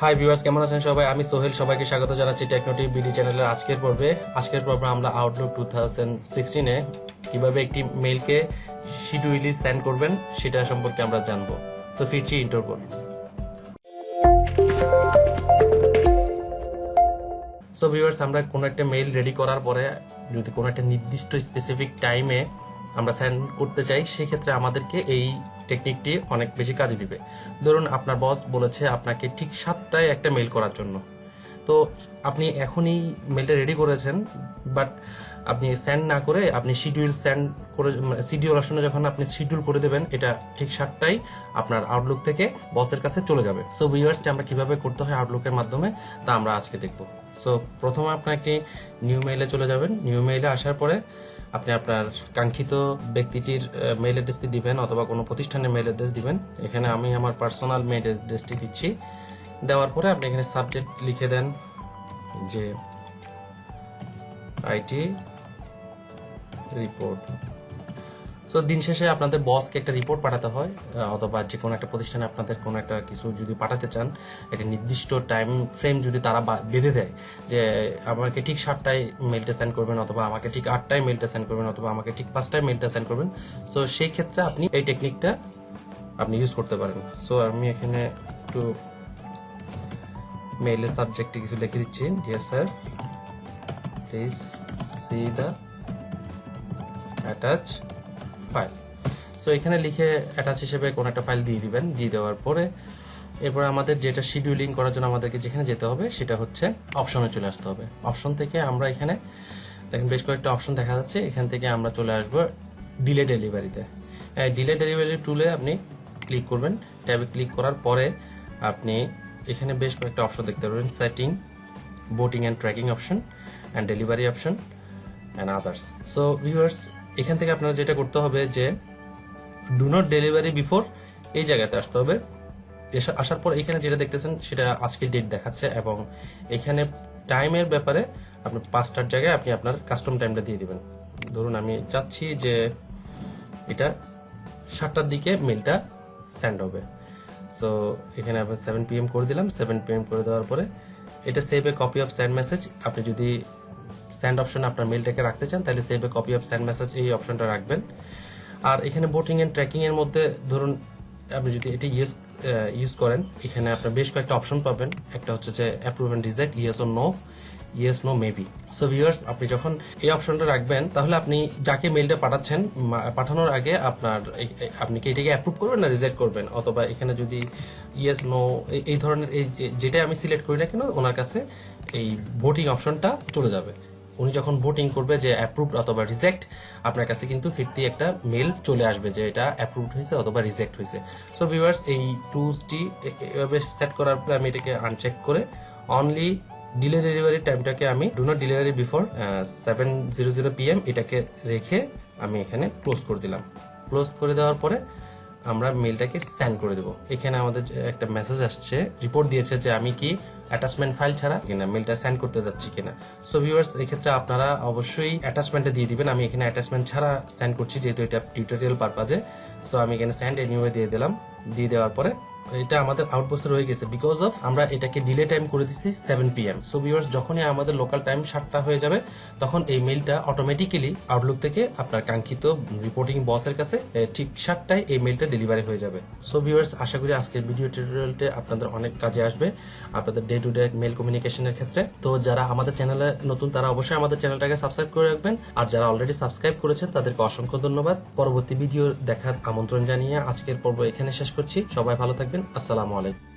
Hi viewers, কেমন আছেন সবাই? আমি সোহেল, সবাইকে স্বাগত জানাচ্ছি টেকনোটিউববিডি চ্যানেলের আজকের পর্বে আমরা আউটলুক 2016 কিভাবে একটি মেইলকে শিডিউলি সেন্ড করবেন সেটা সম্পর্কে আমরা জানবো। তো ফিরছি ইন্ট্রোর পর। সো ভিউয়ার্স, আমরা কোনো একটা মেইল রেডি করার পরে যদি কোনো একটা নির্দিষ্ট স্পেসিফিক টাইমে আমরা সেন্ড করতে চাই, সেক্ষেত্রে আমাদেরকে এই টেকনিকটি অনেক বেশি কাজে দিবে। ধরুন আপনার বস বলেছে আপনাকে ঠিক 7টায় একটা মেইল করার জন্য, তো আপনি এখনই মেইলটা রেডি করেছেন, বাট আপনি সেন্ড না করে আপনি শিডিউল অপশনে যখন আপনি শিডিউল করে দেবেন, এটা ঠিক 7টায় আপনার আউটলুক থেকে বসের কাছে চলে যাবে। সো ভিউয়ার্সটি আমরা কিভাবে করতে হয় আউটলুকের মাধ্যমে তা আমরা আজকে দেখব। সো প্রথমে আপনাকে নিউ মেইলে চলে যাবেন। নিউ মেইলে আসার পরে আপনি আপনার কাঙ্ক্ষিত ব্যক্তিটির মেইল অ্যাড্রেসটি দিবেন অথবা কোনো প্রতিষ্ঠানের মেইল অ্যাড্রেস দিবেন। এখানে আমি আমার পার্সোনাল মেইল অ্যাড্রেসটি দিচ্ছি। দেওয়ার পরে আপনি এখানে সাবজেক্ট লিখে দেন যে আইটি রিপোর্ট। সো দিন শেষে আপনাদের বসকে একটা রিপোর্ট পাঠাতে হয়, অথবা যে কোনো একটা প্রতিষ্ঠানে আপনাদের কোনো একটা কিছু যদি পাঠাতে চান, একটা নির্দিষ্ট টাইম ফ্রেম যদি তারা বেঁধে দেয় যে আমাকে ঠিক 7টায় মেলটা সেন্ড করবেন, অথবা আমাকে ঠিক 8টায় মেলটা সেন্ড করবেন, অথবা আমাকে ঠিক 5টায় মেলটা সেন্ড করবেন, সো সেই ক্ষেত্রে আপনি এই টেকনিকটা আপনি ইউজ করতে পারেন। সো আমি এখানে একটু মেইলের সাবজেক্টে কিছু লিখে দিচ্ছি, dear sir please see the attach file. So এখানে লিখে অ্যাটাচ হিসেবে কোনো একটা ফাইল দিয়ে দিবেন। দিয়ে দেওয়ার পরে এরপর আমাদের যেটা শিডিউলিং করার জন্য আমাদেরকে যেখানে যেতে হবে সেটা হচ্ছে অপশনে চলে আসতে হবে। অপশন থেকে আমরা এখানে দেখেন বেশ কয়েকটা অপশন দেখা যাচ্ছে, এখান থেকে আমরা চলে আসবো ডিলে ডেলিভারিতে। ডিলে ডেলিভারি টুলে আপনি ক্লিক করবেন। ট্যাবে ক্লিক করার পরে আপনি এখানে বেশ কয়েকটা অপশন দেখতে পাবেন, setting, boating and tracking option, and delivery option and others. So viewers, এখান থেকে আপনারা যেটা করতে হবে যে ডু নট ডেলিভারি বিফোর এই জায়গাতে আসতে হবে। আসার পর এখানে যেটা দেখতেছেন সেটা আজকের ডেট দেখাচ্ছে, এবং এখানে টাইমের ব্যাপারে আপনি 5টার জায়গায় আপনি আপনার কাস্টম টাইমটা দিয়ে দিবেন। ধরুন আমি চাচ্ছি যে এটা 7টার দিকে মেলটা সেন্ড হবে। সো এখানে আপনি 7 PM করে দিলাম। 7 PM করে দেওয়ার পরে এটা save A copy of send message. আপনি যদি সেন্ড অপশনে আপনার মেলটাকে রাখতে চান তাহলে save A copy of send message এই অপশনটা রাখবেন। আর এখানে বোটিং এন্ড ট্র্যাকিং এর মধ্যে ধরুন আপনি যদি এটি ইউজ করেন, এখানে আপনার বেশ কয়েকটা অপশন পাবেন। একটা হচ্ছে যে অ্যাপ্রুভ এন্ড রিজেক্ট, ইয়েস ও no, yes no maybe. So viewers, আপনি যখন এই অপশনটা রাখবেন তাহলে আপনি যাকে মেইলটা পাঠাচ্ছেন, পাঠানোর আগে আপনি কি এটাকে অ্যাপ্রুভ করবেন না রিজেক্ট করবেন, অথবা এখানে যদি ইয়েস নো এই ধরনের যেটা আমি সিলেক্ট করি না কেন, ওনার কাছে এই ভোটিং অপশনটা চলে যাবে। উনি যখন ভোটিং করবে যে অ্যাপ্রুভড অথবা রিজেক্ট, আপনার কাছে কিন্তু ফিরতি একটা মেল চলে আসবে যে এটা অ্যাপ্রুভড হয়েছে অথবা রিজেক্ট হয়েছে। সো ভিউয়ার্স, এই টুলসটি এভাবে সেট করার পরে আমি এটাকে আনচেক করে অনলি ডিলে ডেলিভারি টাইমটাকে আমি do not delivery before 7:00 PM এটাকে রেখে আমি এখানে ক্লোজ করে দিলাম। ক্লোজ করে দেওয়ার পরে আমরা মেলটাকে সেন্ড করে দেবো। এখানে আমাদের একটা মেসেজ আসছে, রিপোর্ট দিয়েছে যে আমি কি অ্যাটাচমেন্ট ফাইল ছাড়া কিনা মেলটা সেন্ড করতে যাচ্ছি কিনা। সো ভিউয়ার্স, এক্ষেত্রে আপনারা অবশ্যই অ্যাটাচমেন্টটা দিয়ে দিবেন। আমি এখানে অ্যাটাচমেন্ট ছাড়া সেন্ড করছি যেহেতু এটা টিউটোরিয়াল পারপাজে। সো আমি এখানে সেন্ড এনিওয়ে দিয়ে দিলাম। দিয়ে দেওয়ার পরে এটা আমাদের আউটবক্সে রয়ে গেছে, বিকজ অফ আমরা এটাকে ডিলে টাইম করে দিচ্ছি 7 PM। সো ভিউয়ার্স, যখনই আমাদের লোকাল টাইম 7টা হয়ে যাবে তখন এই মেইলটা অটোমেটিক্যালি আউটলুক থেকে আপনার কাঙ্ক্ষিত রিপোর্টিং বসের কাছে ঠিক 7টায় এই মেইলটা ডেলিভারি হয়ে যাবে। সো ভিউয়ার্স, আশা করি আজকের ভিডিও টিউটোরিয়ালটা আপনাদের অনেক কাজে আসবে আপনাদের ডে টু ডে মেইল কমিউনিকেশনের ক্ষেত্রে। তো যারা আমাদের চ্যানেলে নতুন তারা অবশ্যই আমাদের চ্যানেলটাকে সাবস্ক্রাইব করে রাখবেন, আর যারা অলরেডি সাবস্ক্রাইব করেছেন তাদেরকে অসংখ্য ধন্যবাদ। পরবর্তী ভিডিও দেখার আমন্ত্রণ জানিয়ে আজকের পর্ব এখানে শেষ করছি। সবাই ভালো থাকবেন। আসসালামু আলাইকুম।